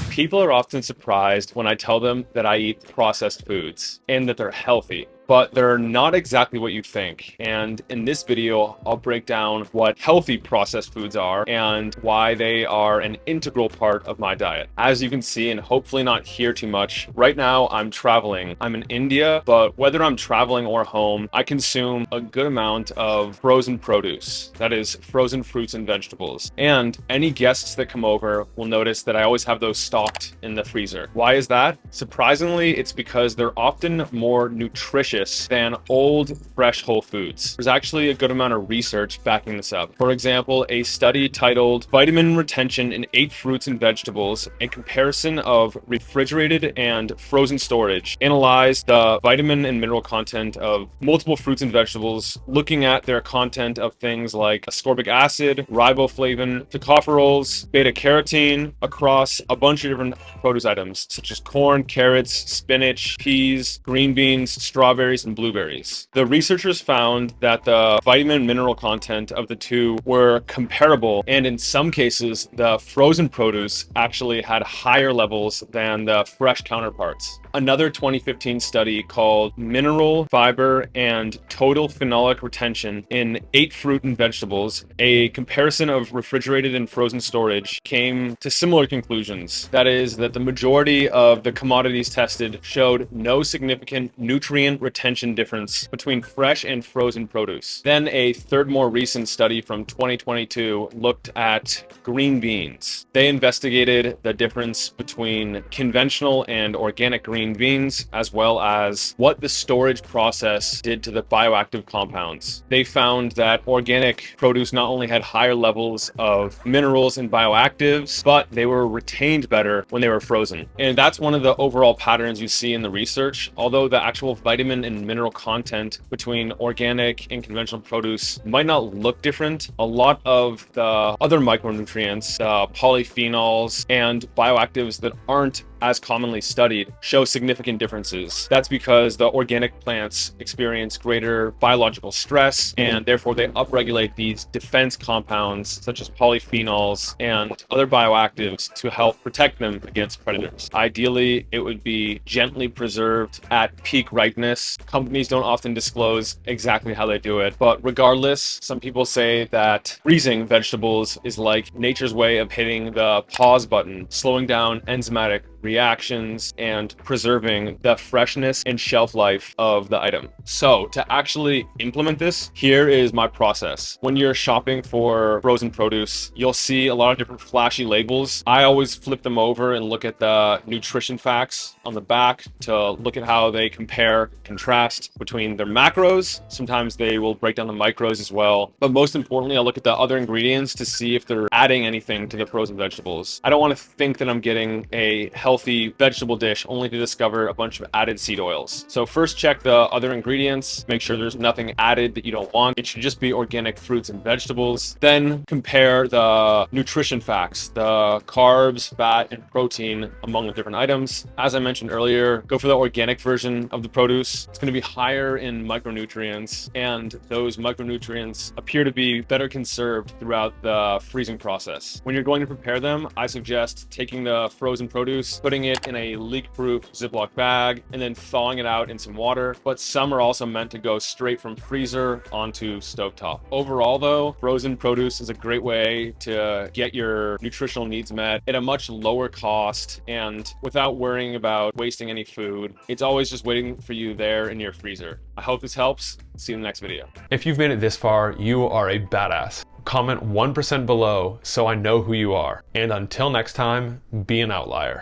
People are often surprised when I tell them that I eat processed foods and that they're healthy, but they're not exactly what you think. And in this video, I'll break down what healthy processed foods are and why they are an integral part of my diet. As you can see, and hopefully not hear too much, right now I'm traveling. I'm in India, but whether I'm traveling or home, I consume a good amount of frozen produce. That is frozen fruits and vegetables. And any guests that come over will notice that I always have those stocked in the freezer. Why is that? Surprisingly, it's because they're often more nutritious than old, fresh whole foods. There's actually a good amount of research backing this up. For example, a study titled Vitamin Retention in 8 Fruits and Vegetables, a comparison of refrigerated and frozen storage, analyzed the vitamin and mineral content of multiple fruits and vegetables, looking at their content of things like ascorbic acid, riboflavin, tocopherols, beta-carotene across a bunch of different produce items, such as corn, carrots, spinach, peas, green beans, strawberries, and blueberries. The researchers found that the vitamin and mineral content of the two were comparable, and in some cases, the frozen produce actually had higher levels than the fresh counterparts. Another 2015 study called Mineral, Fiber, and Total Phenolic Retention in 8 Fruit and Vegetables, a comparison of refrigerated and frozen storage, came to similar conclusions. That is, that the majority of the commodities tested showed no significant nutrient retention difference between fresh and frozen produce. Then a third more recent study from 2022 looked at green beans. They investigated the difference between conventional and organic green beans, as well as what the storage process did to the bioactive compounds. They found that organic produce not only had higher levels of minerals and bioactives, but they were retained better when they were frozen. And that's one of the overall patterns you see in the research. Although the actual vitamin and mineral content between organic and conventional produce might not look different, a lot of the other micronutrients, polyphenols, and bioactives that aren't as commonly studied show significant differences. That's because the organic plants experience greater biological stress, and therefore they upregulate these defense compounds such as polyphenols and other bioactives to help protect them against predators. Ideally, it would be gently preserved at peak ripeness. Companies don't often disclose exactly how they do it, but regardless, some people say that freezing vegetables is like nature's way of hitting the pause button, slowing down enzymatic reactions and preserving the freshness and shelf life of the item. So to actually implement this, here is my process. When you're shopping for frozen produce, you'll see a lot of different flashy labels. I always flip them over and look at the nutrition facts on the back to look at how they compare, contrast between their macros. Sometimes they will break down the micros as well. But most importantly, I'll look at the other ingredients to see if they're adding anything to the frozen vegetables. I don't want to think that I'm getting a healthy vegetable dish only to discover a bunch of added seed oils. So first check the other ingredients, make sure there's nothing added that you don't want. It should just be organic fruits and vegetables. Then compare the nutrition facts, the carbs, fat, and protein among the different items. As I mentioned earlier, go for the organic version of the produce. It's going to be higher in micronutrients, and those micronutrients appear to be better conserved throughout the freezing process. When you're going to prepare them, I suggest taking the frozen produce, putting it in a leak-proof Ziploc bag, and then thawing it out in some water. But some are also meant to go straight from freezer onto stovetop. Overall though, frozen produce is a great way to get your nutritional needs met at a much lower cost and without worrying about wasting any food. It's always just waiting for you there in your freezer. I hope this helps. See you in the next video. If you've made it this far, you are a badass. Comment 1% below so I know who you are. And until next time, be an outlier.